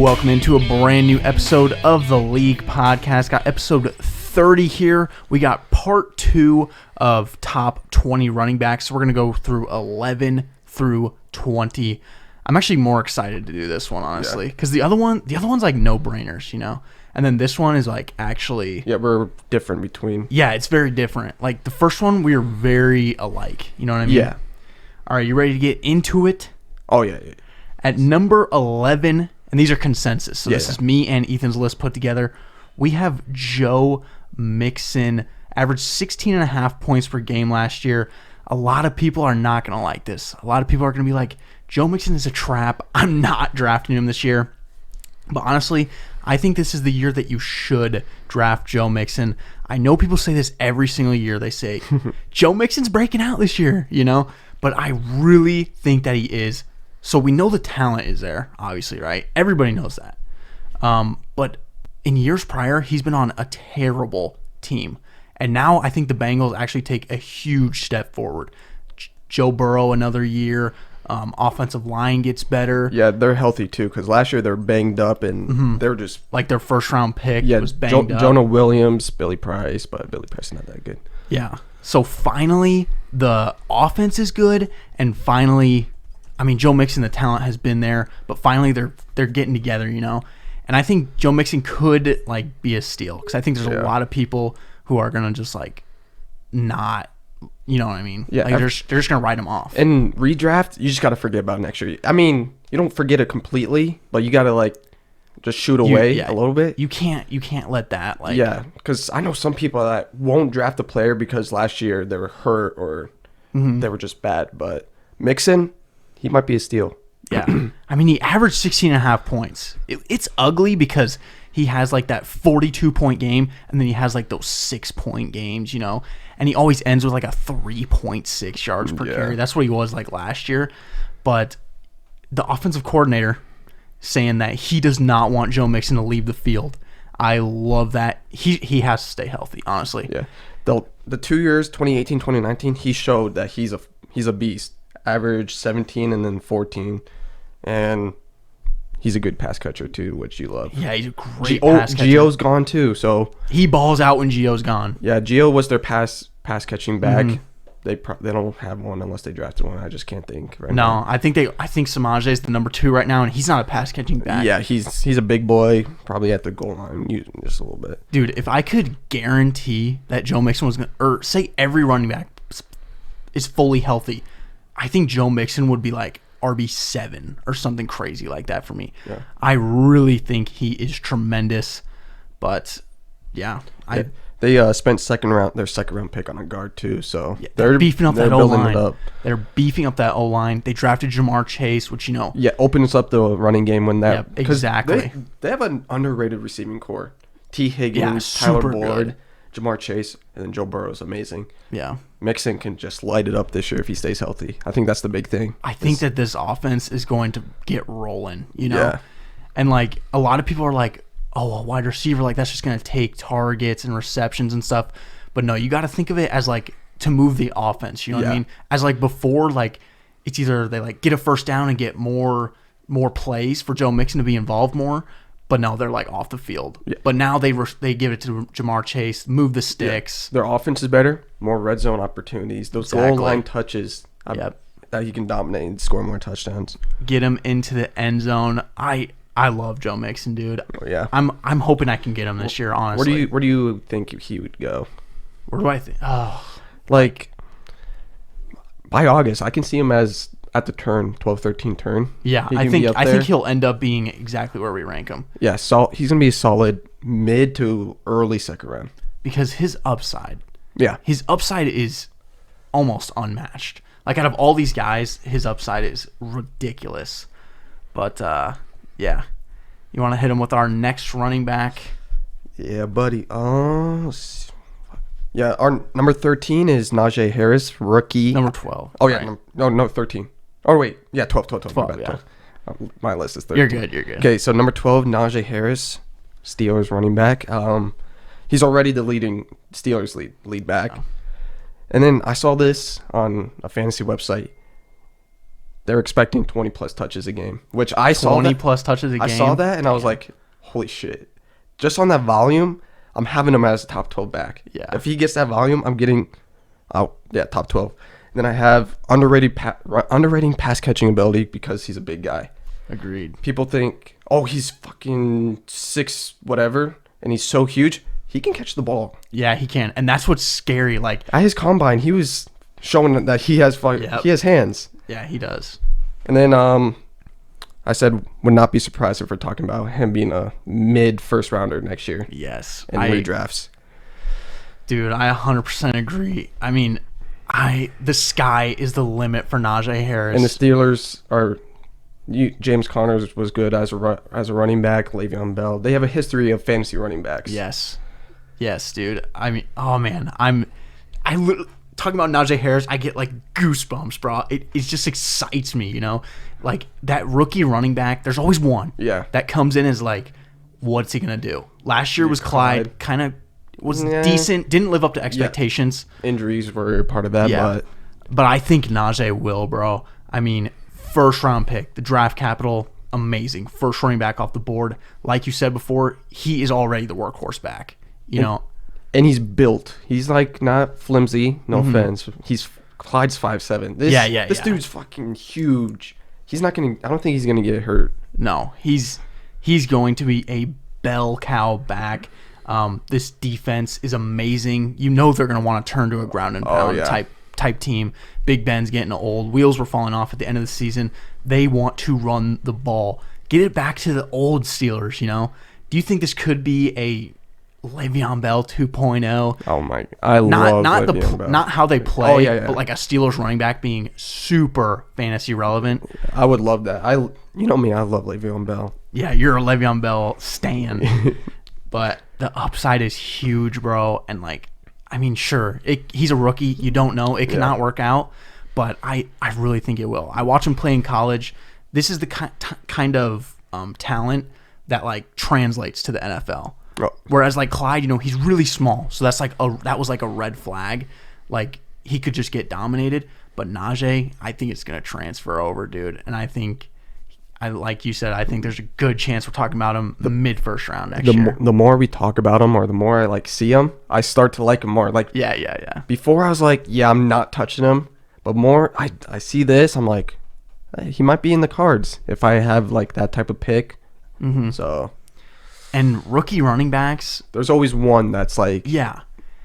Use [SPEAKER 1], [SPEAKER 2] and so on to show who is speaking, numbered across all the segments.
[SPEAKER 1] Welcome into a brand new episode of the League Podcast. Got episode 30 here. We got part 2 of top 20 running backs. So we're going to go through 11 through 20. I'm actually more excited to do this one, honestly, because the other one's like no-brainers, you know? And then this one is like actually...
[SPEAKER 2] Yeah, we're different between...
[SPEAKER 1] Yeah, it's very different. Like the first one, we were very alike. You know what I mean?
[SPEAKER 2] Yeah.
[SPEAKER 1] All right, you ready to get into it?
[SPEAKER 2] Oh, yeah.
[SPEAKER 1] At number 11, and these are consensus, so this is me and Ethan's list put together, we have Joe Mixon, averaged 16.5 points per game last year. A lot of people are not going to like this. A lot of people are going to be like, Joe Mixon is a trap. I'm not drafting him this year. But honestly, I think this is the year that you should draft Joe Mixon. I know people say this every single year. They say, Joe Mixon's breaking out this year, you know? But I really think that he is. So we know the talent is there, obviously, right? Everybody knows that. But in years prior, he's been on a terrible team. And now I think the Bengals actually take a huge step forward. Joe Burrow another year. Offensive line gets better.
[SPEAKER 2] Yeah, they're healthy too, because last year they were banged up and they were just...
[SPEAKER 1] Like their first round pick was banged up.
[SPEAKER 2] Jonah Williams, Billy Price, but Billy Price is not that good.
[SPEAKER 1] Yeah. So finally, the offense is good, and finally... I mean, Joe Mixon, the talent has been there, but finally they're getting together, you know? And I think Joe Mixon could, like, be a steal, because I think there's a lot of people who are going to just, like, not, you know what I mean?
[SPEAKER 2] Yeah.
[SPEAKER 1] Like, they're just going to write him off.
[SPEAKER 2] And redraft, you just got to forget about next year. I mean, you don't forget it completely, but you got to, like, just shoot away a little bit.
[SPEAKER 1] You can't let that, like...
[SPEAKER 2] Yeah, because I know some people that won't draft a player because last year they were hurt or they were just bad, but Mixon... He might be a steal.
[SPEAKER 1] Yeah. I mean, he averaged 16.5 points. It's ugly because he has like that 42-point game, and then he has like those 6-point games, you know? And he always ends with like a 3.6 yards per carry. That's what he was like last year. But the offensive coordinator saying that he does not want Joe Mixon to leave the field. I love that. He has to stay healthy, honestly.
[SPEAKER 2] Yeah. The 2 years, 2018, 2019, he showed that he's a beast. Average 17 and then 14, and he's a good pass catcher too, which you love.
[SPEAKER 1] Yeah, he's a great pass catcher.
[SPEAKER 2] Gio's gone too, so
[SPEAKER 1] he balls out when Gio's gone.
[SPEAKER 2] Yeah, Gio was their pass catching back. They don't have one unless they drafted one. I just can't think right now.
[SPEAKER 1] I think Samaje is the number 2 right now, and he's not a pass catching back.
[SPEAKER 2] Yeah, he's a big boy, probably at the goal line using just a little bit.
[SPEAKER 1] Dude, if I could guarantee that Joe Mixon was gonna, or say every running back is fully healthy, I think Joe Mixon would be like RB7 or something crazy like that for me.
[SPEAKER 2] Yeah.
[SPEAKER 1] I really think he is tremendous, but yeah,
[SPEAKER 2] they spent their second round pick on a guard too, so
[SPEAKER 1] they're beefing up that O-line.
[SPEAKER 2] O-line.
[SPEAKER 1] They're beefing up that O-line. They drafted Jamar Chase, which
[SPEAKER 2] opens up the running game when that
[SPEAKER 1] exactly.
[SPEAKER 2] They have an underrated receiving core. T. Higgins, Tyler Boyd, Jamar Chase, and then Joe Burrow is amazing.
[SPEAKER 1] Yeah.
[SPEAKER 2] Mixon can just light it up this year if he stays healthy. I think that's the big thing.
[SPEAKER 1] I think that this offense is going to get rolling, you know?
[SPEAKER 2] Yeah.
[SPEAKER 1] And, like, a lot of people are like, oh, a wide receiver, like, that's just going to take targets and receptions and stuff. But, no, you got to think of it as, like, to move the offense, you know what I mean? As, like, before, like, it's either they, like, get a first down and get more plays for Joe Mixon to be involved more. But no, they're like off the field. Yeah. But now they give it to Jamar Chase, move the sticks.
[SPEAKER 2] Yeah. Their offense is better, more red zone opportunities. Those goal line touches that he can dominate and score more touchdowns.
[SPEAKER 1] Get him into the end zone. I love Joe Mixon, dude.
[SPEAKER 2] Oh, yeah.
[SPEAKER 1] I'm hoping I can get him this year, honestly.
[SPEAKER 2] Where do you think he would go?
[SPEAKER 1] Where do I think? Oh.
[SPEAKER 2] Like, by August, I can see him as... at the turn, 12-13 turn.
[SPEAKER 1] Yeah, I think he'll end up being exactly where we rank him.
[SPEAKER 2] Yeah, so he's going to be a solid mid to early second round.
[SPEAKER 1] Because his upside is almost unmatched. Like, out of all these guys, his upside is ridiculous. But, yeah. You want to hit him with our next running back?
[SPEAKER 2] Yeah, buddy. Yeah, our number 13 is Najee Harris, rookie.
[SPEAKER 1] Number 12.
[SPEAKER 2] Oh, yeah. Right? No, 13. Oh, wait. Yeah, 12.
[SPEAKER 1] 12.
[SPEAKER 2] My list is 13.
[SPEAKER 1] You're good.
[SPEAKER 2] Okay, so number 12, Najee Harris, Steelers running back. He's already the leading Steelers lead back. Oh. And then I saw this on a fantasy website. they're expecting 20 plus touches a game, which I saw
[SPEAKER 1] 20
[SPEAKER 2] that.
[SPEAKER 1] plus touches a game.
[SPEAKER 2] I saw that and I was like, holy shit. Just on that volume, I'm having him as a top 12 back.
[SPEAKER 1] Yeah.
[SPEAKER 2] If he gets that volume, I'm getting top 12. And then I have underrating pass catching ability because he's a big guy.
[SPEAKER 1] Agreed.
[SPEAKER 2] People think, oh, he's fucking 6 whatever and he's so huge. He can catch the ball.
[SPEAKER 1] Yeah, he can. And that's what's scary. Like,
[SPEAKER 2] At his combine, he was showing that he has he has hands.
[SPEAKER 1] yeah, he does.
[SPEAKER 2] And then I said would not be surprised if we're talking about him being a mid first rounder next year
[SPEAKER 1] Yes.
[SPEAKER 2] in redrafts.
[SPEAKER 1] Dude, I 100% agree. I mean, the sky is the limit for Najee Harris.
[SPEAKER 2] And the Steelers are James Conner was good as a running back. Le'Veon Bell. They have a history of fantasy running backs.
[SPEAKER 1] Yes, dude. I mean, oh man, I literally talking about Najee Harris. I get like goosebumps, bro. It just excites me, you know, like that rookie running back. There's always one,
[SPEAKER 2] Yeah.
[SPEAKER 1] that comes in as like, what's he gonna do? Last year was Clyde, kind of was decent, didn't live up to expectations.
[SPEAKER 2] Injuries were part of that,
[SPEAKER 1] Yeah, but I think Najee will, bro. I mean, first round pick, the draft capital, amazing. First running back off the board, like you said before, he is already the workhorse back. You know.
[SPEAKER 2] and he's built. He's like not flimsy. No offense. Clyde's 5'7". This dude's fucking huge. He's not gonna. I don't think he's gonna get hurt.
[SPEAKER 1] No, he's going to be a bell cow back. This defense is amazing. You know they're going to want to turn to a ground and pound type team. Big Ben's getting old. Wheels were falling off at the end of the season. They want to run the ball. Get it back to the old Steelers, you know? Do you think this could be a Le'Veon Bell 2.0?
[SPEAKER 2] Oh my! I love Le'Veon Bell.
[SPEAKER 1] Not how they play,
[SPEAKER 2] Oh, yeah.
[SPEAKER 1] but like a Steelers running back being super fantasy relevant.
[SPEAKER 2] I would love that. You know me, I love Le'Veon Bell.
[SPEAKER 1] Yeah, you're a Le'Veon Bell stan. But the upside is huge, bro. And like, I mean, sure, he's a rookie. You don't know. It cannot work out. But I really think it will. I watch him play in college. This is the kind of talent that like translates to the NFL.
[SPEAKER 2] Oh.
[SPEAKER 1] Whereas like Clyde, you know, he's really small. So that's like that was like a red flag. Like he could just get dominated. But Najee, I think it's going to transfer over, dude. And I think, like you said, I think there's a good chance we're talking about him the mid first round next year.
[SPEAKER 2] The more we talk about him, or the more I like see him, I start to like him more. Like
[SPEAKER 1] yeah.
[SPEAKER 2] Before I was like, yeah, I'm not touching him. But more I see this, I'm like, hey, he might be in the cards if I have like that type of pick. Mm-hmm. So,
[SPEAKER 1] and rookie running backs,
[SPEAKER 2] there's always one that's like,
[SPEAKER 1] yeah,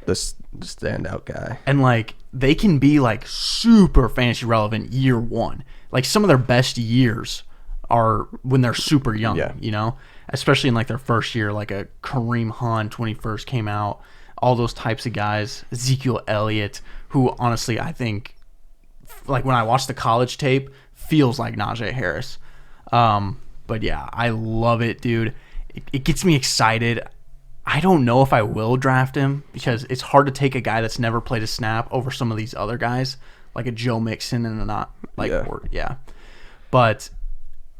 [SPEAKER 2] the standout guy,
[SPEAKER 1] and like they can be like super fantasy relevant year one. Like some of their best years are when they're super young, you know, especially in like their first year, like a Kareem Hunt when he first came out, all those types of guys, Ezekiel Elliott, who honestly I think, like when I watch the college tape, feels like Najee Harris. But yeah, I love it, dude. It gets me excited. I don't know if I will draft him because it's hard to take a guy that's never played a snap over some of these other guys, like a Joe Mixon and But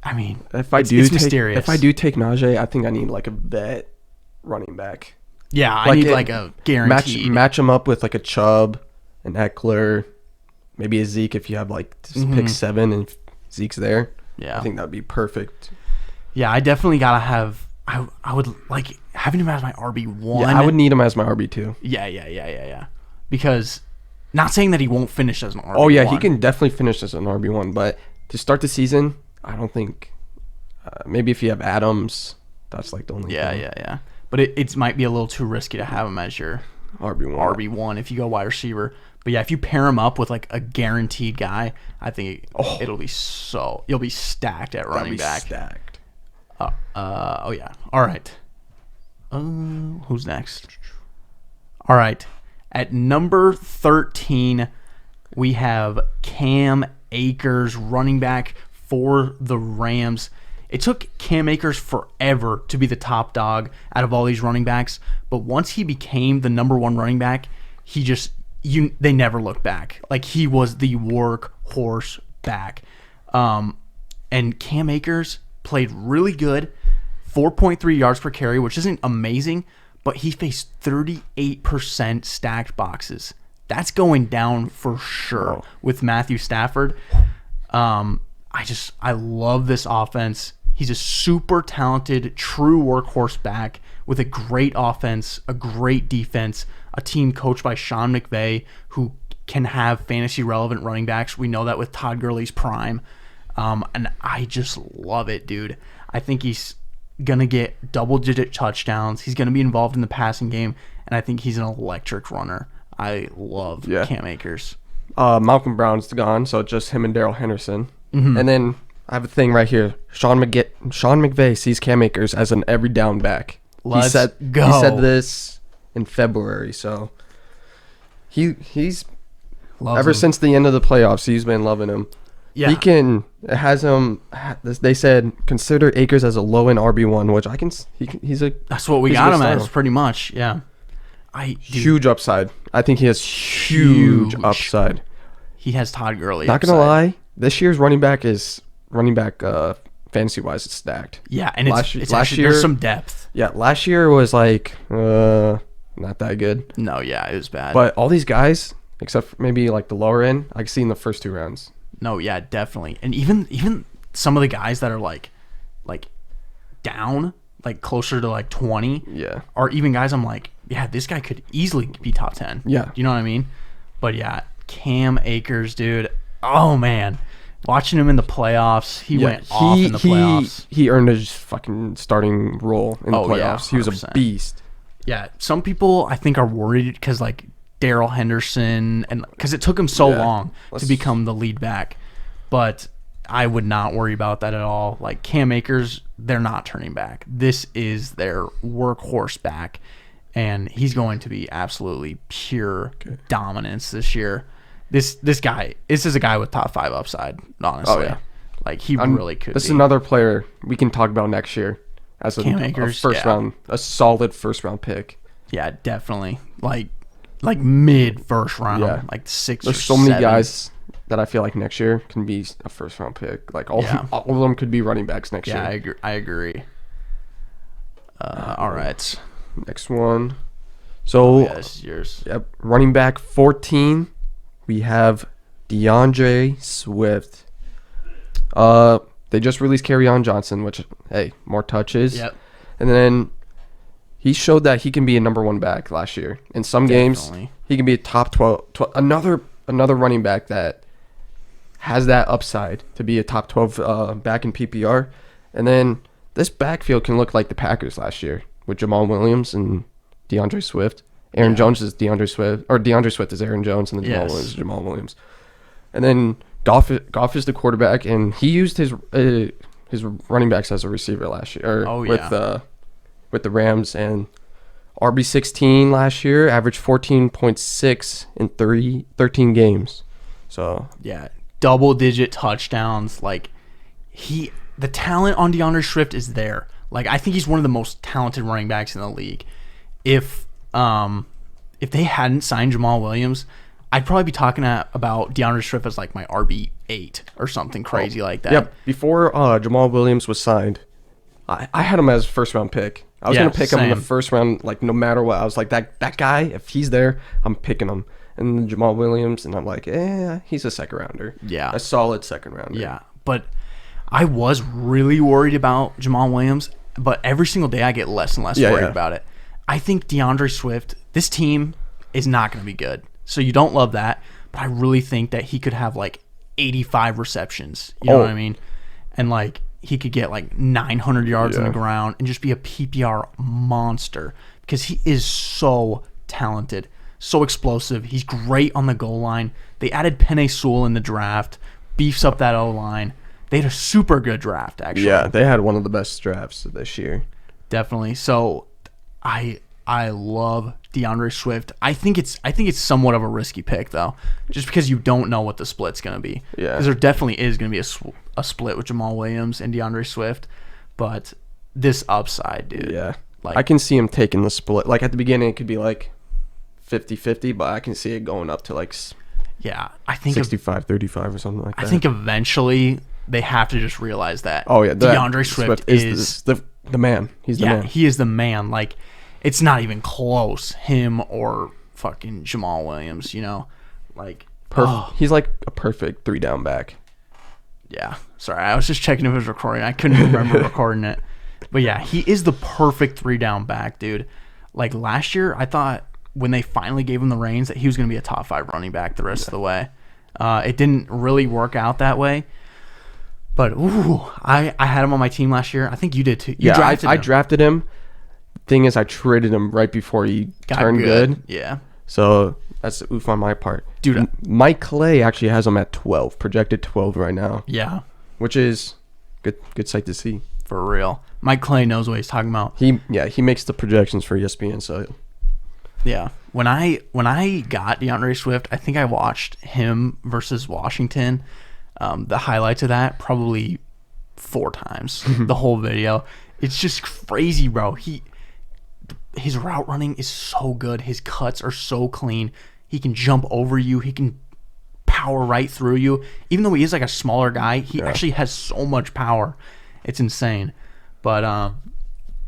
[SPEAKER 1] I mean, it's mysterious.
[SPEAKER 2] If I do take Najee, I think I need like a vet running back.
[SPEAKER 1] Yeah, I need like a guaranteed.
[SPEAKER 2] Match him up with like a Chubb, an Eckler, maybe a Zeke if you have like pick 7 and Zeke's there.
[SPEAKER 1] Yeah,
[SPEAKER 2] I think that would be perfect.
[SPEAKER 1] Yeah, I definitely gotta have. I would like having him as my RB1.
[SPEAKER 2] Yeah, I would need him as my RB2.
[SPEAKER 1] Yeah. Because not saying that he won't finish as an RB1.
[SPEAKER 2] Oh yeah, he can definitely finish as an RB1. But to start the season, I don't think. Maybe if you have Adams, that's like the only.
[SPEAKER 1] Yeah. But it might be a little too risky to have him as your RB1 if you go wide receiver. But yeah, if you pair him up with like a guaranteed guy, I think it'll be you'll be stacked at running back.
[SPEAKER 2] Stacked.
[SPEAKER 1] Oh yeah. All right. Who's next? All right. At number 13, we have Cam Akers, running back for the Rams. It took Cam Akers forever to be the top dog out of all these running backs, but once he became the number 1 running back, they never looked back. Like he was the workhorse back. And Cam Akers played really good, 4.3 yards per carry, which isn't amazing, but he faced 38% stacked boxes. That's going down for sure with Matthew Stafford. I love this offense. He's a super talented, true workhorse back with a great offense, a great defense, a team coached by Sean McVay who can have fantasy relevant running backs. We know that with Todd Gurley's prime. And I just love it, dude. I think he's going to get double-digit touchdowns. He's going to be involved in the passing game, and I think he's an electric runner. I love Cam Akers.
[SPEAKER 2] Malcolm Brown's gone, so it's just him and Darrell Henderson. And then I have a thing right here. Sean McVay sees Cam Akers as an every down back.
[SPEAKER 1] Let's go.
[SPEAKER 2] He said this in February, so he's
[SPEAKER 1] Loves
[SPEAKER 2] ever
[SPEAKER 1] him.
[SPEAKER 2] since the end of the playoffs, he's been loving him.
[SPEAKER 1] Yeah.
[SPEAKER 2] He can has him. They said consider Akers as a low end RB1, which I can. He's a.
[SPEAKER 1] That's what we
[SPEAKER 2] he's a
[SPEAKER 1] got
[SPEAKER 2] good
[SPEAKER 1] him
[SPEAKER 2] style.
[SPEAKER 1] as, pretty much. Yeah. Dude,
[SPEAKER 2] Huge upside. I think he has huge upside.
[SPEAKER 1] he has Todd Gurley.
[SPEAKER 2] Not gonna
[SPEAKER 1] upside.
[SPEAKER 2] lie, this year's running back fantasy wise, it's stacked.
[SPEAKER 1] Yeah, and
[SPEAKER 2] Last
[SPEAKER 1] it's
[SPEAKER 2] year-
[SPEAKER 1] actually, there's some depth.
[SPEAKER 2] Yeah, last year was like not that good.
[SPEAKER 1] No, yeah, it was bad.
[SPEAKER 2] But all these guys, except for maybe like the lower end, I can see in the first 2 rounds.
[SPEAKER 1] no, yeah, definitely. And even some of the guys that are like down, like closer to like 20,
[SPEAKER 2] Yeah.
[SPEAKER 1] are even guys I'm like, yeah, this guy could easily be top 10.
[SPEAKER 2] Yeah.
[SPEAKER 1] You know what I mean? But yeah, Cam Akers, dude. Oh man. Watching him in the playoffs, he went off in the playoffs.
[SPEAKER 2] He earned his fucking starting role in the
[SPEAKER 1] Oh, yeah,
[SPEAKER 2] playoffs. He was a
[SPEAKER 1] 100%.
[SPEAKER 2] beast.
[SPEAKER 1] Yeah, some people I think are worried because like Darrell Henderson, and because it took him so
[SPEAKER 2] Yeah.
[SPEAKER 1] long to become the lead back. But I would not worry about that at all. Like Cam Akers, they're not turning back. This is their workhorse back, and he's going to be absolutely pure dominance this year. This is a guy with top 5 upside, honestly.
[SPEAKER 2] Oh, yeah.
[SPEAKER 1] Like he really could.
[SPEAKER 2] This
[SPEAKER 1] be.
[SPEAKER 2] is another player we can talk about next year as
[SPEAKER 1] Cam
[SPEAKER 2] a
[SPEAKER 1] Akers,
[SPEAKER 2] first
[SPEAKER 1] yeah.
[SPEAKER 2] round, a solid first round pick.
[SPEAKER 1] Yeah, definitely. Like mid first round,
[SPEAKER 2] Yeah.
[SPEAKER 1] like 6
[SPEAKER 2] There's
[SPEAKER 1] or
[SPEAKER 2] so many
[SPEAKER 1] 7.
[SPEAKER 2] guys that I feel like next year can be a first round pick. Like all of them could be running backs next
[SPEAKER 1] Yeah,
[SPEAKER 2] year.
[SPEAKER 1] I agree. All right.
[SPEAKER 2] Next one. So
[SPEAKER 1] Yeah, this is yours.
[SPEAKER 2] yep, running back 14, we have DeAndre Swift. They just released Kerryon Johnson, which hey, more touches.
[SPEAKER 1] Yep.
[SPEAKER 2] And then he showed that he can be a number 1 back last year. In some games,
[SPEAKER 1] Definitely.
[SPEAKER 2] he can be a top 12 another running back that has that upside to be a top 12 back in PPR. And then this backfield can look like the Packers last year with Jamal Williams and DeAndre Swift. Aaron Jones is DeAndre Swift, or DeAndre Swift is Aaron Jones, and then Jamal Williams is Jamal Williams. And then Goff is the quarterback, and he used his running backs as a receiver last year, with the Rams, and RB16 last year, averaged 14.6 in 13 games. So
[SPEAKER 1] Yeah, double-digit touchdowns. Like the talent on DeAndre Swift is there. Like I think he's one of the most talented running backs in the league. If they hadn't signed Jamal Williams, I'd probably be talking about DeAndre Swift as like my RB8 or something crazy like that.
[SPEAKER 2] Yep. Before Jamal Williams was signed, I had him as a first round pick. I was
[SPEAKER 1] Yeah,
[SPEAKER 2] gonna pick him in the
[SPEAKER 1] same.
[SPEAKER 2] first round, like no matter what. I was like that guy. If he's there, I'm picking him. And then Jamal Williams, and I'm like, he's a second rounder.
[SPEAKER 1] Yeah.
[SPEAKER 2] A solid second rounder.
[SPEAKER 1] Yeah, but I was really worried about Jamal Williams, but every single day I get less and less worried about it. I think DeAndre Swift, this team is not going to be good. So you don't love that, but I really think that he could have like 85 receptions. You know what I mean? And like he could get like 900 yards on the ground and just be a PPR monster because he is so talented, so explosive. He's great on the goal line. They added Penei Sewell in the draft, beefs up that O-line. They had a super good draft, actually.
[SPEAKER 2] Yeah, they had one of the best drafts this year.
[SPEAKER 1] Definitely. So I love DeAndre Swift. I think it's somewhat of a risky pick though, just because you don't know what the split's going to be.
[SPEAKER 2] Yeah.
[SPEAKER 1] Because there definitely is going to be a split with Jamal Williams and DeAndre Swift, but this upside, dude.
[SPEAKER 2] Yeah.
[SPEAKER 1] Like
[SPEAKER 2] I can see him taking the split. Like at the beginning, it could be like 50-50, but I can see it going up to like
[SPEAKER 1] yeah, I think
[SPEAKER 2] 65-35 or something like that.
[SPEAKER 1] I think eventually they have to just realize that.
[SPEAKER 2] Oh yeah,
[SPEAKER 1] DeAndre Swift is
[SPEAKER 2] the man. He's the
[SPEAKER 1] yeah,
[SPEAKER 2] man.
[SPEAKER 1] he is the man. Like it's not even close. Him or fucking Jamal Williams, you know, like
[SPEAKER 2] He's like a perfect 3-down back.
[SPEAKER 1] Yeah. Sorry, I was just checking if it was recording. I couldn't remember recording it. But yeah, he is the perfect 3-down back, dude. Like last year, I thought when they finally gave him the reins that he was going to be a top 5 running back the rest of the way. It didn't really work out that way. But I had him on my team last year. I think you did too.
[SPEAKER 2] I drafted him. Thing is, I traded him right before he turned good.
[SPEAKER 1] Yeah.
[SPEAKER 2] So that's oof on my part.
[SPEAKER 1] Dude,
[SPEAKER 2] Mike Clay actually has him at 12, projected 12 right now.
[SPEAKER 1] Yeah.
[SPEAKER 2] Which is good sight to see.
[SPEAKER 1] For real. Mike Clay knows what he's talking about.
[SPEAKER 2] He makes the projections for ESPN, so
[SPEAKER 1] yeah. When I got DeAndre Swift, I think I watched him versus Washington, the highlights of that probably 4 times, the whole video. It's just crazy, bro. His route running is so good. His cuts are so clean. He can jump over you. He can power right through you. Even though he is like a smaller guy, he actually has so much power. It's insane. But,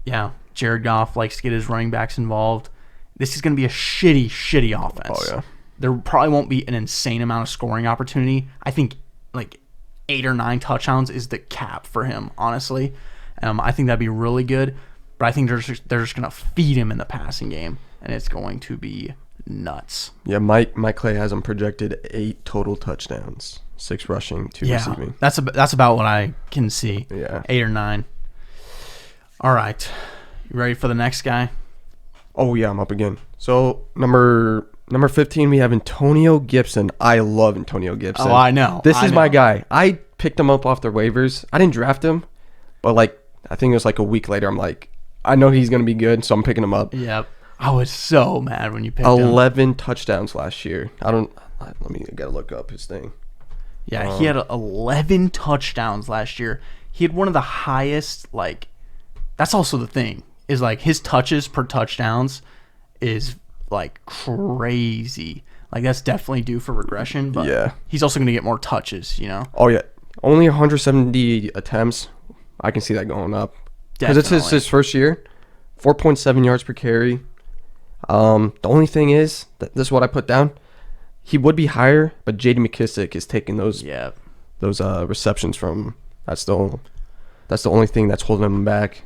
[SPEAKER 1] yeah, Jared Goff likes to get his running backs involved. This is going to be a shitty offense.
[SPEAKER 2] Oh, yeah.
[SPEAKER 1] There probably won't be an insane amount of scoring opportunity. I think like 8 or 9 touchdowns is the cap for him, honestly. I think that'd be really good. But I think they're just going to feed him in the passing game, and it's going to be nuts.
[SPEAKER 2] Yeah, Mike Clay has him projected 8 total touchdowns, 6 rushing, 2 receiving.
[SPEAKER 1] That's about what I can see.
[SPEAKER 2] Yeah.
[SPEAKER 1] 8 or 9. All right. You ready for the next guy?
[SPEAKER 2] Oh, yeah, I'm up again. So, number 15, we have Antonio Gibson. I love Antonio Gibson.
[SPEAKER 1] Oh, I know.
[SPEAKER 2] This is my guy. I picked him up off the waivers. I didn't draft him, but like I think it was like a week later, I'm like, I know he's going to be good, so I'm picking him up.
[SPEAKER 1] Yep. I was so mad when you picked him.
[SPEAKER 2] 11 touchdowns last year. I gotta look up his thing.
[SPEAKER 1] Yeah, he had 11 touchdowns last year. He had one of the highest, like, that's also the thing, is like his touches per touchdowns is like crazy. Like that's definitely due for regression, but
[SPEAKER 2] yeah,
[SPEAKER 1] he's also going to get more touches, you know?
[SPEAKER 2] Oh, yeah. Only 170 attempts. I can see that going up. Because it's his first year. 4.7 yards per carry. The only thing is, this is what I put down. He would be higher, but J.D. McKissick is taking those receptions from. That's the only thing that's holding him back.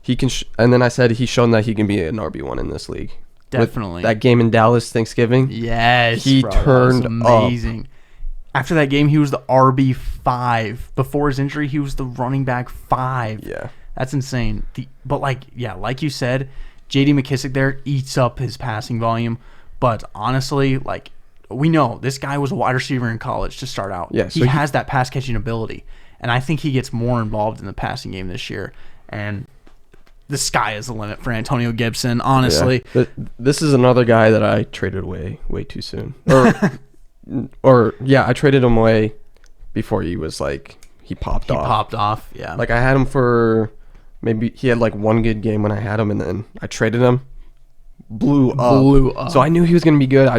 [SPEAKER 2] He can, and then I said he's shown that he can be an RB1 in this league.
[SPEAKER 1] Definitely.
[SPEAKER 2] With that game in Dallas Thanksgiving.
[SPEAKER 1] Yes,
[SPEAKER 2] he turned
[SPEAKER 1] amazing.
[SPEAKER 2] up.
[SPEAKER 1] After that game, he was the RB5. Before his injury, he was the running back 5.
[SPEAKER 2] Yeah.
[SPEAKER 1] That's insane. But like you said, J.D. McKissick there eats up his passing volume. But honestly, like we know, this guy was a wide receiver in college to start out.
[SPEAKER 2] Yeah, so
[SPEAKER 1] he has that pass catching ability, and I think he gets more involved in the passing game this year. And the sky is the limit for Antonio Gibson. Honestly,
[SPEAKER 2] this is another guy that I traded away way too soon. I traded him away before he was like he popped off.
[SPEAKER 1] Yeah.
[SPEAKER 2] Like I had him for maybe he had like one good game when I had him, and then I traded him. Blew up. So I knew he was gonna be good. I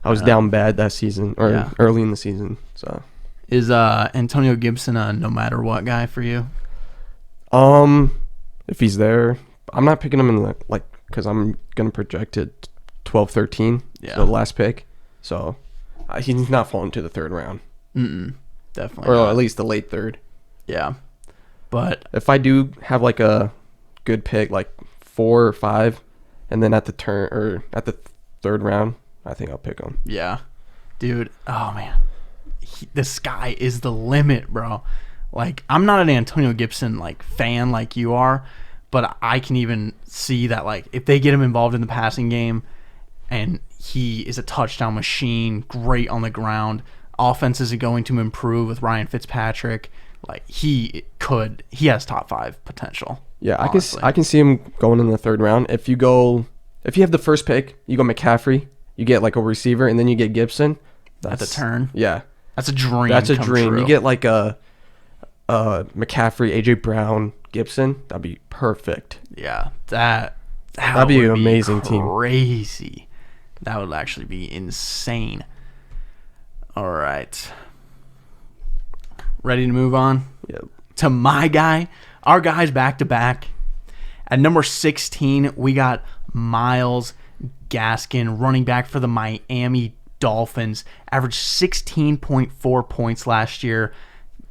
[SPEAKER 2] was down bad that season or early in the season. So
[SPEAKER 1] is Antonio Gibson a no matter what guy for you?
[SPEAKER 2] If he's there, I'm not picking him in because I'm gonna project it 12, 13.
[SPEAKER 1] Yeah.
[SPEAKER 2] So the last pick. So he's not falling to the 3rd round.
[SPEAKER 1] Definitely.
[SPEAKER 2] Or
[SPEAKER 1] not.
[SPEAKER 2] at least the late 3rd.
[SPEAKER 1] Yeah. But
[SPEAKER 2] if I do have like a good pick, like 4 or 5, and then at the 3rd round, I think I'll pick him.
[SPEAKER 1] Yeah. Dude, oh man. The sky is the limit, bro. Like, I'm not an Antonio Gibson like fan like you are, but I can even see that like if they get him involved in the passing game and he is a touchdown machine, great on the ground, offense is going to improve with Ryan Fitzpatrick. Like he has top 5 potential.
[SPEAKER 2] Yeah,
[SPEAKER 1] honestly.
[SPEAKER 2] I can see him going in the 3rd round. If you have the first pick, you go McCaffrey, you get like a receiver, and then you get Gibson.
[SPEAKER 1] At the turn.
[SPEAKER 2] Yeah,
[SPEAKER 1] that's a dream.
[SPEAKER 2] That's a dream.
[SPEAKER 1] True.
[SPEAKER 2] You get like a McCaffrey, AJ Brown, Gibson. That'd be perfect.
[SPEAKER 1] Yeah, that'd
[SPEAKER 2] be an amazing team.
[SPEAKER 1] Crazy. That would actually be insane. All right. Ready to move on?
[SPEAKER 2] Yep.
[SPEAKER 1] To my guy. Our guys back to back. At number 16, we got Myles Gaskin, running back for the Miami Dolphins, averaged 16.4 points last year.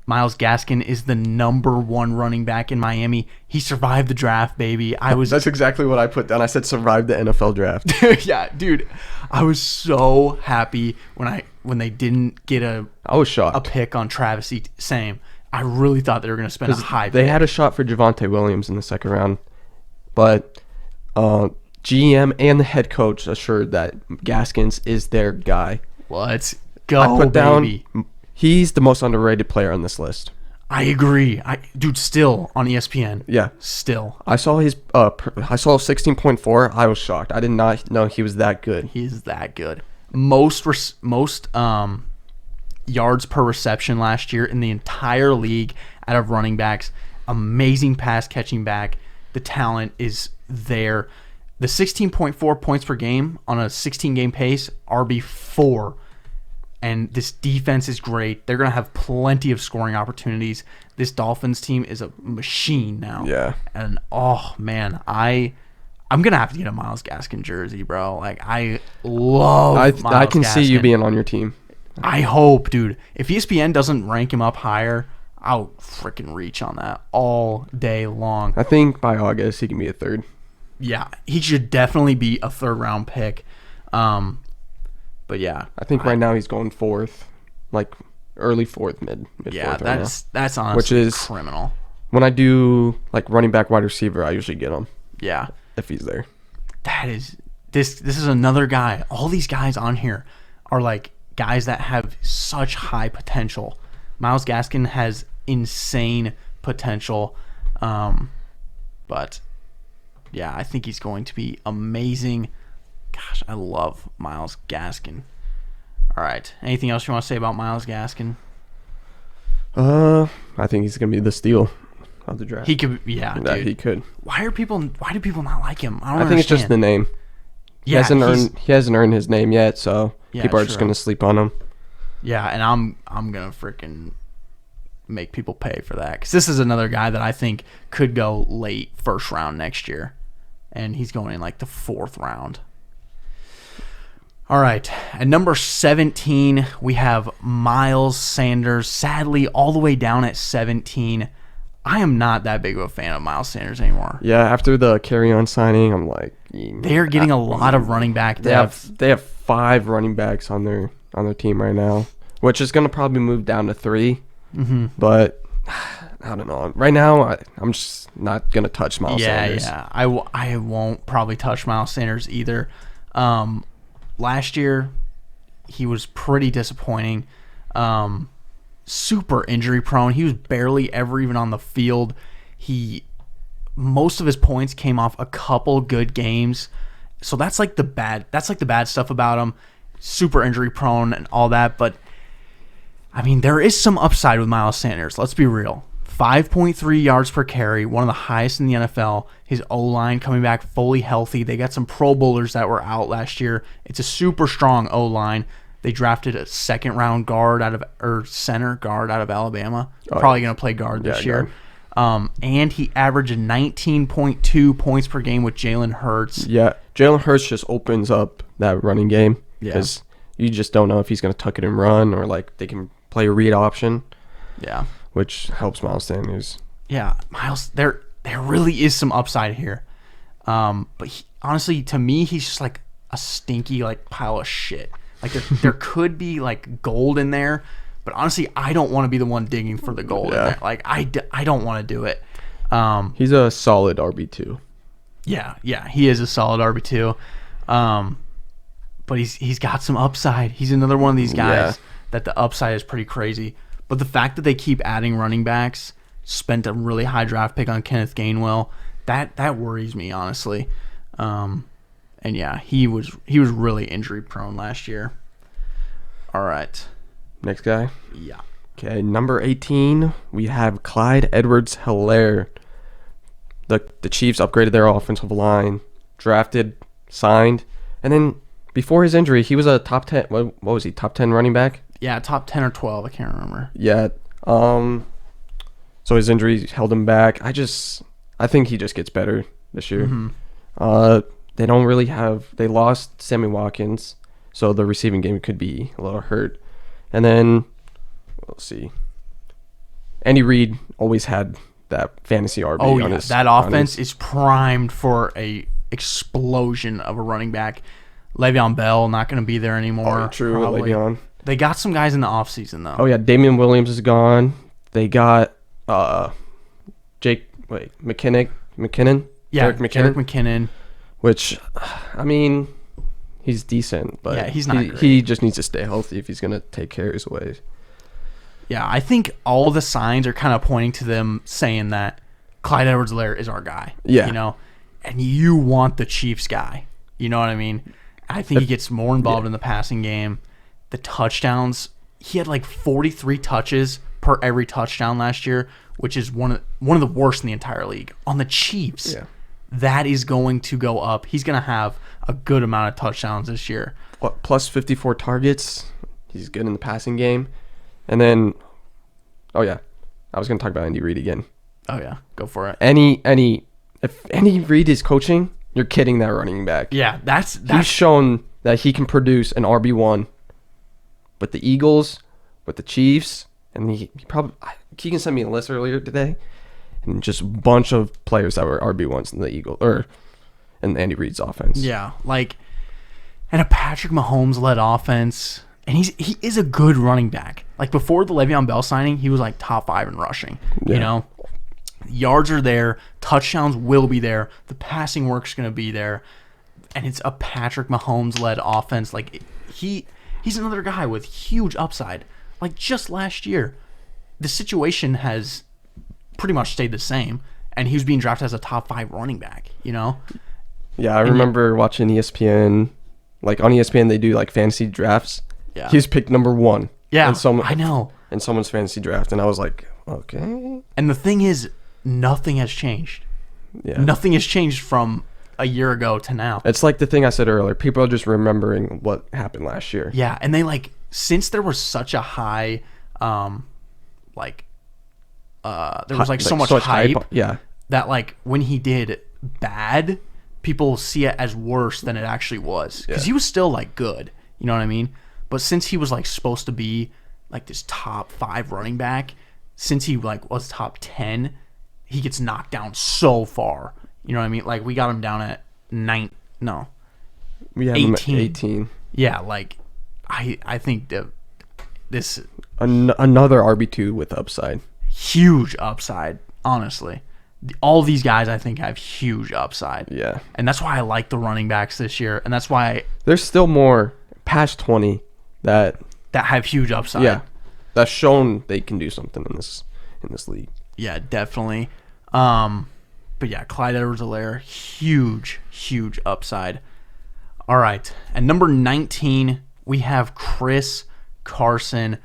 [SPEAKER 1] Myles Gaskin is the number 1 running back in Miami. He survived the draft, baby.
[SPEAKER 2] That's exactly what I put down. I said survived the NFL draft.
[SPEAKER 1] Yeah, dude. I was so happy when they didn't get
[SPEAKER 2] I was shocked.
[SPEAKER 1] a pick on Travis Etienne. Same. I really thought they were going to spend a high
[SPEAKER 2] They
[SPEAKER 1] pick.
[SPEAKER 2] had a shot for Javonte Williams in the second round, but GM and the head coach assured that Gaskins is their guy.
[SPEAKER 1] Let's go,
[SPEAKER 2] I put
[SPEAKER 1] baby.
[SPEAKER 2] down he's the most underrated player on this list.
[SPEAKER 1] I agree. Dude, still on ESPN.
[SPEAKER 2] Yeah.
[SPEAKER 1] Still.
[SPEAKER 2] I saw his I saw 16.4. I was shocked. I did not know he was that good.
[SPEAKER 1] He is that good. Most yards per reception last year in the entire league out of running backs. Amazing pass catching back. The talent is there. The 16.4 points per game on a 16-game pace, RB4. And this defense is great. They're going to have plenty of scoring opportunities. This Dolphins team is a machine now.
[SPEAKER 2] Yeah.
[SPEAKER 1] And, oh, man, I'm going to have to get a Myles Gaskin jersey, bro. Like, I love
[SPEAKER 2] I can
[SPEAKER 1] Myles
[SPEAKER 2] see you
[SPEAKER 1] Gaskin.
[SPEAKER 2] being on your team.
[SPEAKER 1] I hope, dude. If ESPN doesn't rank him up higher, I'll freaking reach on that all day long.
[SPEAKER 2] I think by August he can be a third.
[SPEAKER 1] Yeah, he should definitely be a third-round pick. But yeah,
[SPEAKER 2] I think right now he's going fourth, like early fourth, mid
[SPEAKER 1] yeah,
[SPEAKER 2] fourth. Right
[SPEAKER 1] that's honestly
[SPEAKER 2] Which is
[SPEAKER 1] criminal.
[SPEAKER 2] when I do like running back, wide receiver, I usually get him
[SPEAKER 1] Yeah,
[SPEAKER 2] if he's there.
[SPEAKER 1] that is this is another guy. All these guys on here are like guys that have such high potential. Myles Gaskin has insane potential, but yeah, I think he's going to be amazing. Gosh, I love Myles Gaskin. All right, anything else you want to say about Myles Gaskin?
[SPEAKER 2] I think he's gonna be the steal of the draft.
[SPEAKER 1] He could, yeah,
[SPEAKER 2] that
[SPEAKER 1] dude.
[SPEAKER 2] he could.
[SPEAKER 1] Why do people not like him? I don't
[SPEAKER 2] I think it's just the
[SPEAKER 1] understand.
[SPEAKER 2] name.
[SPEAKER 1] Yeah,
[SPEAKER 2] He hasn't earned his name yet, so
[SPEAKER 1] Yeah,
[SPEAKER 2] people are just
[SPEAKER 1] true.
[SPEAKER 2] gonna sleep on him.
[SPEAKER 1] Yeah, and I'm gonna freaking make people pay for that because this is another guy that I think could go late first round next year, and he's going in like the 4th round. All right, at number 17 we have Miles Sanders. Sadly, all the way down at 17. I am not that big of a fan of Miles Sanders anymore.
[SPEAKER 2] Yeah, after the carry-on signing, I'm like,
[SPEAKER 1] They're getting a lot of running back
[SPEAKER 2] They
[SPEAKER 1] depth.
[SPEAKER 2] have 5 running backs on their team right now, which is gonna probably move down to 3.
[SPEAKER 1] Mm-hmm.
[SPEAKER 2] But I don't know. Right now, I'm just not gonna touch Miles Sanders.
[SPEAKER 1] Yeah. I won't probably touch Miles Sanders either. Last year, he was pretty disappointing. Super injury prone. He was barely ever even on the field. Most of his points came off a couple good games. So that's like the bad stuff about him. Super injury prone and all that, but I mean, there is some upside with Miles Sanders. Let's be real. 5.3 yards per carry, one of the highest in the NFL. His O-line coming back fully healthy. They got some Pro Bowlers that were out last year. It's a super strong O-line. They drafted a second-round center guard out of Alabama. Probably going to play guard this year. And he averaged 19.2 points per game with Jalen Hurts.
[SPEAKER 2] Yeah, Jalen Hurts just opens up that running game
[SPEAKER 1] Yeah.
[SPEAKER 2] because you just don't know if he's gonna tuck it and run or like they can play a read option,
[SPEAKER 1] Yeah.
[SPEAKER 2] which helps Miles Sanders.
[SPEAKER 1] Yeah, Miles, there really is some upside here. But honestly, to me, he's just like a stinky like pile of shit. Like there could be like gold in there, but honestly, I don't want to be the one digging for the gold in there. Like I don't want to do it.
[SPEAKER 2] He's a solid RB2.
[SPEAKER 1] Yeah, he is a solid RB2. But he's got some upside. He's another one of these guys that the upside is pretty crazy. But the fact that they keep adding running backs, spent a really high draft pick on Kenneth Gainwell, that worries me honestly. And yeah, he was really injury prone last year. All right.
[SPEAKER 2] Next guy.
[SPEAKER 1] Yeah.
[SPEAKER 2] Okay, number 18, we have Clyde Edwards-Helaire. The Chiefs upgraded their offensive line, drafted, signed, and then before his injury, he was a top 10. What was he? Top 10 running back?
[SPEAKER 1] Yeah, top 10 or 12, I can't remember.
[SPEAKER 2] Yeah. So his injury held him back. I think he just gets better this year.
[SPEAKER 1] Mm-hmm.
[SPEAKER 2] They don't really have. They lost Sammy Watkins, so the receiving game could be a little hurt. And then let's see. Andy Reid always had that fantasy RB.
[SPEAKER 1] Oh
[SPEAKER 2] on
[SPEAKER 1] yeah,
[SPEAKER 2] his,
[SPEAKER 1] that offense is primed for a explosion of a running back. Le'Veon Bell not going to be there anymore.
[SPEAKER 2] Oh, true,
[SPEAKER 1] probably.
[SPEAKER 2] Le'Veon.
[SPEAKER 1] They got some guys in the offseason though.
[SPEAKER 2] Oh yeah, Damian Williams is gone. They got McKinnon.
[SPEAKER 1] Yeah,
[SPEAKER 2] Jerick
[SPEAKER 1] Jerick McKinnon.
[SPEAKER 2] Which, I mean, he's decent, but
[SPEAKER 1] yeah, he's not great.
[SPEAKER 2] He just needs to stay healthy if he's going to take care of his ways.
[SPEAKER 1] Yeah, I think all the signs are kind of pointing to them saying that Clyde Edwards-Helaire is our guy.
[SPEAKER 2] Yeah.
[SPEAKER 1] You know, and you want the Chiefs guy. You know what I mean? I think he gets more involved in the passing game. The touchdowns, he had like 43 touches per every touchdown last year, which is one of the worst in the entire league. On the Chiefs, that is going to go up. He's going to have a good amount of touchdowns this year.
[SPEAKER 2] Plus 54 targets. He's good in the passing game. And then, I was going to talk about Andy Reid again.
[SPEAKER 1] Oh yeah, go for it.
[SPEAKER 2] If Andy Reid is coaching, you're kidding that running back.
[SPEAKER 1] Yeah,
[SPEAKER 2] He's shown that he can produce an RB1 with the Eagles, with the Chiefs, and Keegan sent me a list earlier today, and just a bunch of players that were RB1s in the in Andy Reid's offense.
[SPEAKER 1] Yeah, and a Patrick Mahomes-led offense. And he is a good running back. Like before the Le'Veon Bell signing, he was like top 5 in rushing.
[SPEAKER 2] Yeah.
[SPEAKER 1] You know, yards are there, touchdowns will be there, the passing work's going to be there, and it's a Patrick Mahomes-led offense. Like he's another guy with huge upside. Like just last year, the situation has pretty much stayed the same, and he was being drafted as a top 5 running back. You know?
[SPEAKER 2] Yeah, I remember watching ESPN. Like on ESPN, they do like fantasy drafts.
[SPEAKER 1] Yeah.
[SPEAKER 2] He's picked number 1.
[SPEAKER 1] Yeah, I know.
[SPEAKER 2] In someone's fantasy draft, and I was like, okay.
[SPEAKER 1] And the thing is, nothing has changed.
[SPEAKER 2] Yeah.
[SPEAKER 1] Nothing has changed from a year ago to now.
[SPEAKER 2] It's like the thing I said earlier. People are just remembering what happened last year.
[SPEAKER 1] Yeah, and they since there was such a high, there was so much hype.
[SPEAKER 2] Yeah.
[SPEAKER 1] That when he did bad, people see it as worse than it actually was. Because he was still good. You know what I mean? But since he was supposed to be this top 5 running back, since he was top 10, he gets knocked down so far. You know what I mean? We got him down at
[SPEAKER 2] we have
[SPEAKER 1] 18.
[SPEAKER 2] him at 18.
[SPEAKER 1] Yeah, I think this
[SPEAKER 2] another RB2 with upside.
[SPEAKER 1] Huge upside, honestly. All these guys I think have huge upside.
[SPEAKER 2] Yeah.
[SPEAKER 1] And that's why I like the running backs this year, and that's why
[SPEAKER 2] there's still more past 20 that
[SPEAKER 1] have huge upside.
[SPEAKER 2] Yeah. That's shown they can do something in this league.
[SPEAKER 1] Yeah, definitely. But yeah, Clyde Edwards-Helaire, huge upside. All right. At number 19, we have Chris Carson,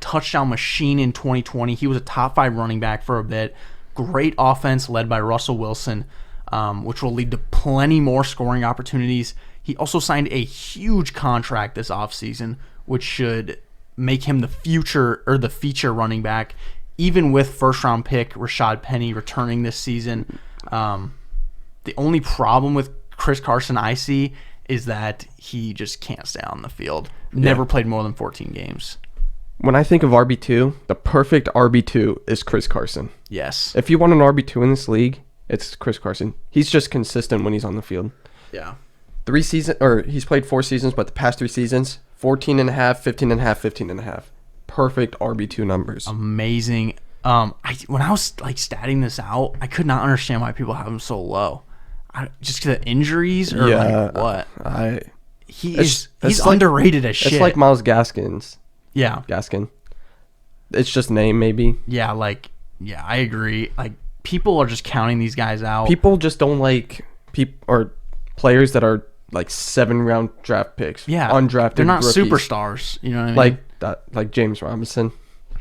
[SPEAKER 1] touchdown machine in 2020. He was a top 5 running back for a bit. Great offense led by Russell Wilson, which will lead to plenty more scoring opportunities. He also signed a huge contract this offseason, which should make him the feature running back, even with first-round pick Rashad Penny returning this season. The only problem with Chris Carson I see is that he just can't stay on the field. Never played more than 14 games.
[SPEAKER 2] When I think of RB2, the perfect RB2 is Chris Carson.
[SPEAKER 1] Yes.
[SPEAKER 2] If you want an RB2 in this league, it's Chris Carson. He's just consistent when he's on the field.
[SPEAKER 1] Yeah.
[SPEAKER 2] He's played 4 seasons, but the past 3 seasons, 14.5, 15.5, 15.5. Perfect RB2 numbers.
[SPEAKER 1] Amazing. When I was statting this out, I could not understand why people have him so low. Just because of injuries or what? He's underrated as shit.
[SPEAKER 2] It's like Myles Gaskins.
[SPEAKER 1] Yeah.
[SPEAKER 2] Gaskin. It's just name maybe.
[SPEAKER 1] Yeah, I agree. People are just counting these guys out.
[SPEAKER 2] People just don't like players that are 7-round draft picks.
[SPEAKER 1] Yeah.
[SPEAKER 2] Undrafted.
[SPEAKER 1] They're not
[SPEAKER 2] rookies.
[SPEAKER 1] Superstars. You know what I mean?
[SPEAKER 2] Like James Robinson.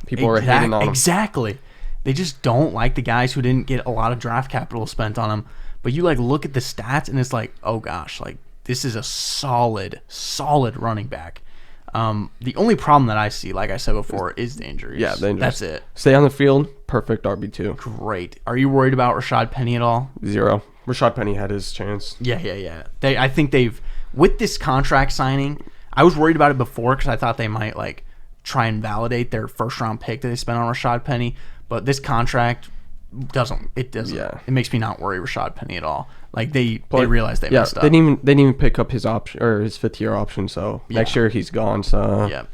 [SPEAKER 2] People are hating on him.
[SPEAKER 1] Exactly. They just don't like the guys who didn't get a lot of draft capital spent on them. But you look at the stats and it's oh gosh, this is a solid running back. The only problem that I see, like I said before, is the injuries.
[SPEAKER 2] Yeah, the injuries.
[SPEAKER 1] That's it.
[SPEAKER 2] Stay on the field, perfect RB2.
[SPEAKER 1] Great. Are you worried about Rashad Penny at all?
[SPEAKER 2] 0. Rashad Penny had his chance.
[SPEAKER 1] Yeah. I think with this contract signing, I was worried about it before because I thought they might like try and validate their first round pick that they spent on Rashad Penny, but this contract doesn't.
[SPEAKER 2] Yeah.
[SPEAKER 1] It makes me not worry Rashad Penny at all. Like they realized they messed up.
[SPEAKER 2] They didn't even pick up his option or his 5th-year option. So next year he's gone. So
[SPEAKER 1] yeah,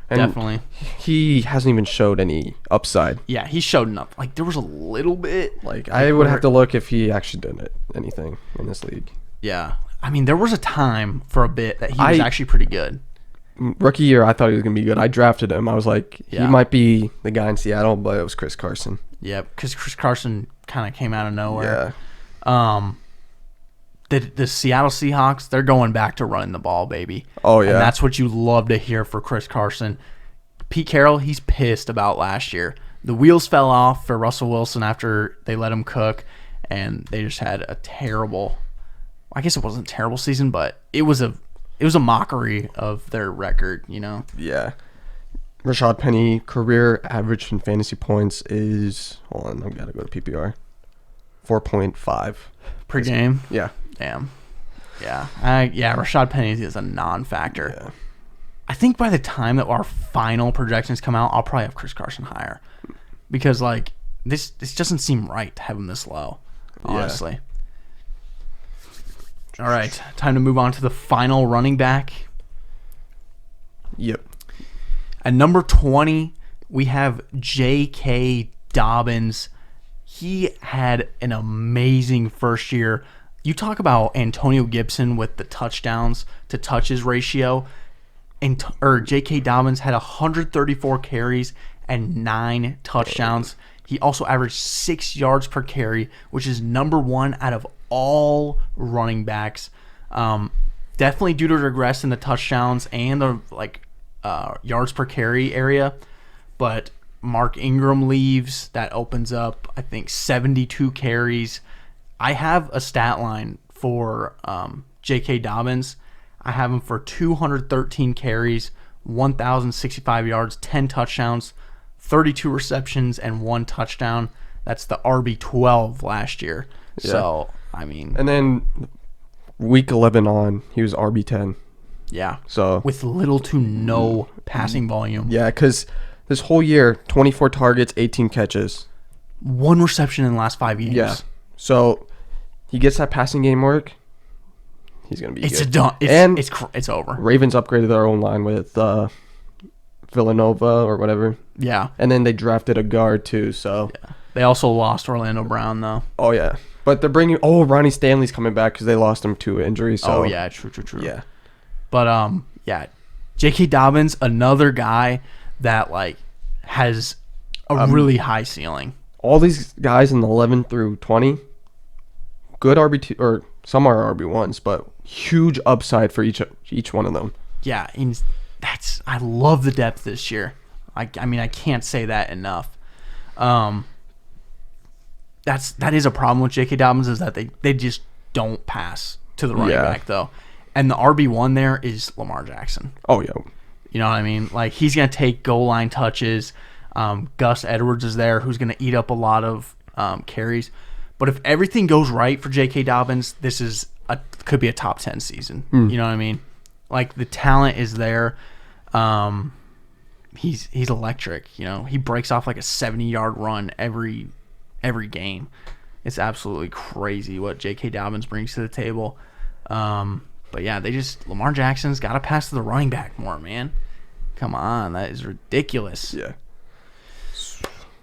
[SPEAKER 2] and
[SPEAKER 1] definitely.
[SPEAKER 2] He hasn't even showed any upside.
[SPEAKER 1] Yeah, he showed enough. Like there was a little bit.
[SPEAKER 2] Like I would have to look if he actually did anything in this league.
[SPEAKER 1] Yeah, I mean there was a time for a bit that he was actually pretty good.
[SPEAKER 2] Rookie year, I thought he was gonna be good. I drafted him. I was like, he might be the guy in Seattle, but it was Chris Carson.
[SPEAKER 1] Yeah, because Chris Carson kind of came out of nowhere. Yeah. The Seattle Seahawks, they're going back to running the ball, baby.
[SPEAKER 2] Oh yeah,
[SPEAKER 1] and that's what you love to hear for Chris Carson. Pete Carroll, he's pissed about last year. The wheels fell off for Russell Wilson after they let him cook, and they just had a terrible. I guess it wasn't a terrible season, but it was a mockery of their record, you know?
[SPEAKER 2] Yeah. Rashad Penny, career average in fantasy points is, hold on, I've got to go to PPR, 4.5.
[SPEAKER 1] Per game?
[SPEAKER 2] Yeah.
[SPEAKER 1] Damn. Yeah. Rashad Penny is a non-factor.
[SPEAKER 2] Yeah.
[SPEAKER 1] I think by the time that our final projections come out, I'll probably have Chris Carson higher. Because, like, this doesn't seem right to have him this low, honestly. Yeah. All right, time to move on to the final running back.
[SPEAKER 2] Yep.
[SPEAKER 1] At number 20, we have J.K. Dobbins. He had an amazing first year. You talk about Antonio Gibson with the touchdowns to touches ratio. J.K. Dobbins had 134 carries and 9 touchdowns. He also averaged 6 yards per carry, which is number 1 out of all running backs. Definitely due to regress in the touchdowns and the yards per carry area, but Mark Ingram leaves. That opens up, I think, 72 carries. I have a stat line for J.K. Dobbins. I have him for 213 carries, 1,065 yards, 10 touchdowns, 32 receptions, and 1 touchdown. That's the RB12 last year. Yeah. So, I mean...
[SPEAKER 2] And then week 11 on, he was RB10.
[SPEAKER 1] Yeah.
[SPEAKER 2] So
[SPEAKER 1] with little to no passing volume.
[SPEAKER 2] Yeah, because this whole year, 24 targets, 18 catches.
[SPEAKER 1] 1 reception in the last 5 games.
[SPEAKER 2] Yeah. So he gets that passing game work. He's going to be good.
[SPEAKER 1] It's over.
[SPEAKER 2] Ravens upgraded their own line with Villanova or whatever.
[SPEAKER 1] Yeah.
[SPEAKER 2] And then they drafted a guard too, so.
[SPEAKER 1] Yeah. They also lost Orlando Brown, though.
[SPEAKER 2] Oh, yeah. But they're bringing... Oh, Ronnie Stanley's coming back because they lost him to injury, so.
[SPEAKER 1] Oh, yeah. True.
[SPEAKER 2] Yeah.
[SPEAKER 1] But, yeah. J.K. Dobbins, another guy that, like, has a really high ceiling.
[SPEAKER 2] All these guys in the 11 through 20, good RB2, or some are RB1s, but huge upside for each one of them.
[SPEAKER 1] Yeah, and I love the depth this year. I mean, I can't say that enough. That is a problem with J.K. Dobbins, is that they just don't pass to the running back, though. And the RB1 there is Lamar Jackson.
[SPEAKER 2] Oh, yeah.
[SPEAKER 1] You know what I mean? Like, he's going to take goal line touches. Gus Edwards is there, who's going to eat up a lot of carries. But if everything goes right for J.K. Dobbins, this could be a top 10 season. You know what I mean? Like, the talent is there. He's electric. You know, he breaks off like a 70-yard run every game. It's absolutely crazy what J.K. Dobbins brings to the table. But yeah, Lamar Jackson's got to pass to the running back more, man. Come on, that is ridiculous.
[SPEAKER 2] Yeah.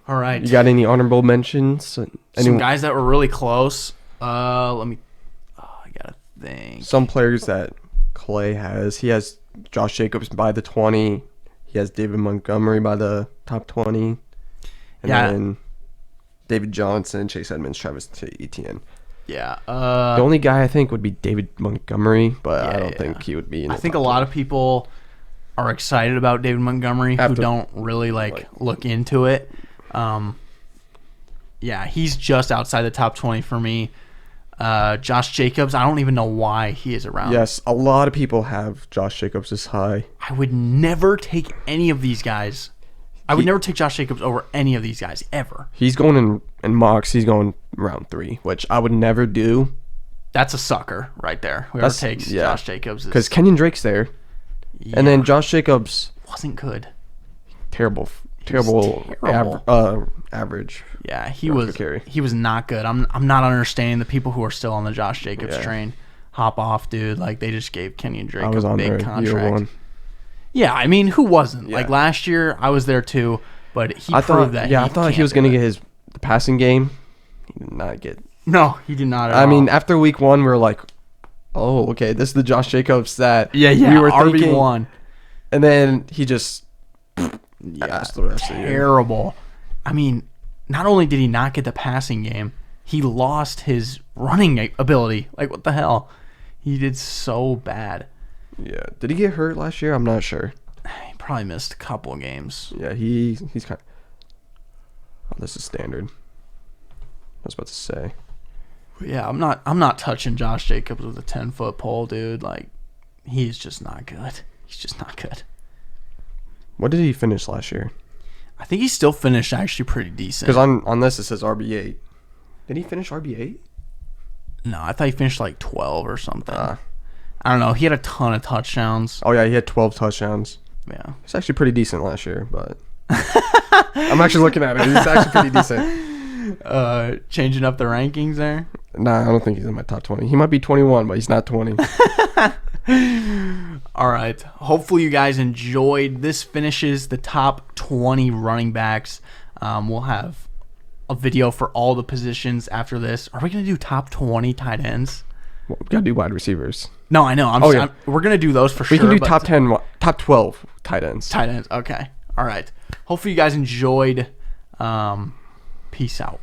[SPEAKER 1] All right.
[SPEAKER 2] You got any honorable mentions?
[SPEAKER 1] Some guys that were really close. I gotta think.
[SPEAKER 2] Some players that Clay has. He has Josh Jacobs by the 20. He has David Montgomery by the top 20. And then David Johnson, Chase Edmonds, Travis Etienne.
[SPEAKER 1] Yeah.
[SPEAKER 2] The only guy I think would be David Montgomery, but I don't think he would be in the
[SPEAKER 1] I think a lot of people are excited about David Montgomery who don't really look into it. Yeah, he's just outside the top 20 for me. Josh Jacobs, I don't even know why he is around.
[SPEAKER 2] Yes, a lot of people have Josh Jacobs this high.
[SPEAKER 1] I would never take any of these guys. I would never take Josh Jacobs over any of these guys, ever.
[SPEAKER 2] He's going in mocks. He's going round 3, which I would never do.
[SPEAKER 1] That's a sucker right there. Whoever takes Josh Jacobs.
[SPEAKER 2] Because Kenyon Drake's there.
[SPEAKER 1] Yeah.
[SPEAKER 2] And then Josh Jacobs,
[SPEAKER 1] Wasn't good.
[SPEAKER 2] terrible
[SPEAKER 1] terrible.
[SPEAKER 2] average.
[SPEAKER 1] Yeah, he
[SPEAKER 2] yards per
[SPEAKER 1] was
[SPEAKER 2] carry.
[SPEAKER 1] he was not good. I'm not understanding the people who are still on the Josh Jacobs
[SPEAKER 2] Yeah.
[SPEAKER 1] train. Hop off, dude. Like, they just gave Kenyon Drake
[SPEAKER 2] I was
[SPEAKER 1] a
[SPEAKER 2] on
[SPEAKER 1] big
[SPEAKER 2] there
[SPEAKER 1] contract.
[SPEAKER 2] year one.
[SPEAKER 1] Yeah, I mean, who wasn't?
[SPEAKER 2] Yeah.
[SPEAKER 1] Like, last year, I was there too, but he
[SPEAKER 2] I
[SPEAKER 1] proved
[SPEAKER 2] thought,
[SPEAKER 1] that.
[SPEAKER 2] I thought he
[SPEAKER 1] can't
[SPEAKER 2] was
[SPEAKER 1] do
[SPEAKER 2] going to
[SPEAKER 1] it.
[SPEAKER 2] get the passing game. He did not get.
[SPEAKER 1] No, he did not. At
[SPEAKER 2] I
[SPEAKER 1] all.
[SPEAKER 2] mean, after week one, we were like, oh, okay, this is the Josh Jacobs that
[SPEAKER 1] yeah,
[SPEAKER 2] we were
[SPEAKER 1] RB
[SPEAKER 2] thinking.
[SPEAKER 1] one.
[SPEAKER 2] And then he just
[SPEAKER 1] Yeah,
[SPEAKER 2] asked the rest of the year.
[SPEAKER 1] terrible. I mean, not only did he not get the passing game, he lost his running ability. Like, what the hell? He did so bad.
[SPEAKER 2] Yeah. Did he get hurt last year? I'm not sure.
[SPEAKER 1] He probably missed a couple of games.
[SPEAKER 2] Yeah, he's kind of. Oh, this is standard. I was about to say.
[SPEAKER 1] Yeah, I'm not touching Josh Jacobs with a 10-foot pole, dude. Like, he's just not good. He's just not good.
[SPEAKER 2] What did he finish last year?
[SPEAKER 1] I think he still finished actually pretty decent.
[SPEAKER 2] Because on this it says RB8. Did he finish RB8?
[SPEAKER 1] No, I thought he finished like 12 or something.
[SPEAKER 2] Ah.
[SPEAKER 1] I don't know. He had a ton of touchdowns.
[SPEAKER 2] Oh yeah, he had 12 touchdowns.
[SPEAKER 1] Yeah.
[SPEAKER 2] It's actually pretty decent last year, but I'm actually looking at it. He's actually pretty decent.
[SPEAKER 1] Changing up the rankings there.
[SPEAKER 2] Nah, I don't think he's in my top 20. He might be 21, but he's not 20.
[SPEAKER 1] All right. Hopefully you guys enjoyed. This finishes the top 20 running backs. We'll have a video for all the positions after this. Are we going to do top 20 tight ends?
[SPEAKER 2] Well, we gotta do wide receivers.
[SPEAKER 1] No, I know. We're going to do those for sure.
[SPEAKER 2] We can do
[SPEAKER 1] but
[SPEAKER 2] top 10, top 12 tight ends.
[SPEAKER 1] tight ends. Okay. All right. Hopefully you guys enjoyed. Peace out.